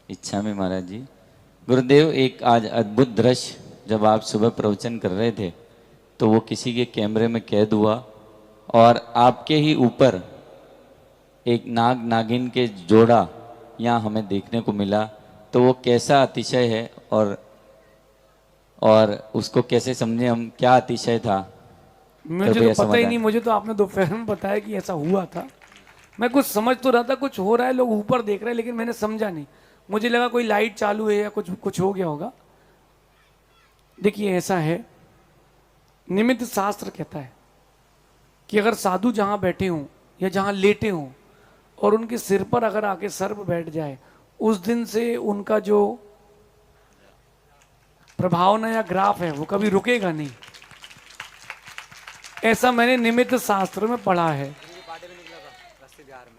इच्छा में महाराज जी। गुरुदेव, एक आज अद्भुत दृश्य, जब आप सुबह प्रवचन कर रहे थे तो वो किसी के कैमरे में कैद हुआ और आपके ही ऊपर एक नाग नागिन के जोड़ा यहाँ हमें देखने को मिला। तो वो कैसा अतिशय है और उसको कैसे समझे हम, क्या अतिशय था? मुझे तो पता ही नहीं। मुझे तो आपने दोपहर में बताया कि ऐसा हुआ था। मैं कुछ समझ तो रहा था, कुछ हो रहा है, लोग ऊपर देख रहे हैं, लेकिन मैंने समझा नहीं। मुझे लगा कोई लाइट चालू है या कुछ कुछ हो गया होगा। देखिए, ऐसा है, निमित्त शास्त्र कहता है कि अगर साधु जहां बैठे हों या जहां लेटे हों और उनके सिर पर अगर आके सर्प बैठ जाए, उस दिन से उनका जो प्रभावना या ग्राफ है वो कभी रुकेगा नहीं। ऐसा मैंने निमित्त शास्त्र में पढ़ा है।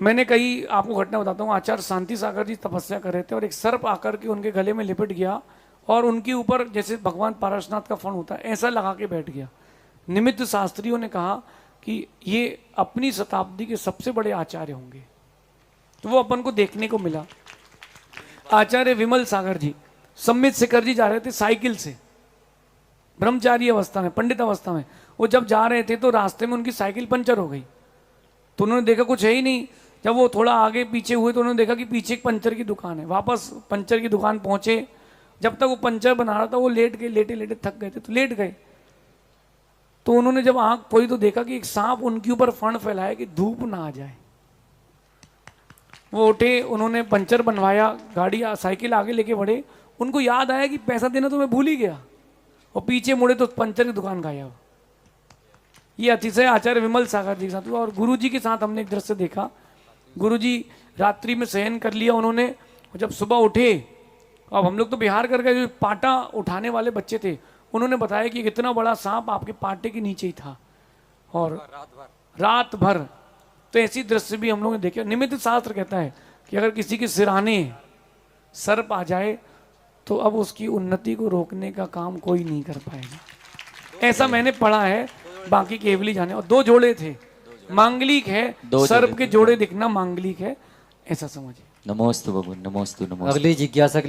मैंने कई आपको घटना बताता हूँ। आचार्य शांति सागर जी तपस्या कर रहे थे और एक सर्प आकर के उनके गले में लिपट गया और उनके ऊपर जैसे भगवान पारसनाथ का फण होता है ऐसा लगा के बैठ गया। निमित्त शास्त्रियों ने कहा कि ये अपनी शताब्दी के सबसे बड़े आचार्य होंगे। तो वो अपन को देखने को मिला। आचार्य विमल सागर जी, सम्मित शिखर जी जा रहे थे साइकिल से, ब्रह्मचारी अवस्था में, पंडित अवस्था में। वो जब जा रहे थे तो रास्ते में उनकी साइकिल पंचर हो गई। तो उन्होंने देखा कुछ है ही नहीं। जब वो थोड़ा आगे पीछे हुए तो उन्होंने देखा कि पीछे एक पंचर की दुकान है। वापस पंचर की दुकान पहुंचे। जब तक वो पंचर बना रहा था वो लेट गए, लेटे लेटे थक गए थे तो लेट गए। तो उन्होंने जब आंख खोली तो देखा कि एक सांप उनके ऊपर फण फैलाया कि धूप ना आ जाए। वो उठे, उन्होंने पंचर बनवाया, गाड़ी साइकिल आगे लेके बढ़े। उनको याद आया कि पैसा देना तो मैं भूल ही गया, और पीछे मुड़े तो पंचर की दुकान गायब। ये अतिशय आचार्य विमल सागर जी के साथ हुआ। और गुरु जी के साथ हमने एक दृश्य देखा। गुरु जी रात्रि में शयन कर लिया उन्होंने, और जब सुबह उठे, अब हम लोग तो बिहार कर गए, जो पाटा उठाने वाले बच्चे थे उन्होंने बताया कि इतना बड़ा सांप आपके पाटे के नीचे ही था और रात भर। तो ऐसी दृश्य भी हम लोगों ने देखे। निमित्त शास्त्र कहता है कि अगर किसी के सिराने सर्प आ जाए तो अब उसकी उन्नति को रोकने का काम कोई नहीं कर पाएगा। ऐसा मैंने पढ़ा है, बाकी केवली जाने। और दो जोड़े थे, मांगलिक है, सर्प के जोड़े दिखना मांगलिक है, ऐसा समझिए। नमोस्तु भगवान, नमोस्तु नमोस्तु। अगली जिज्ञासा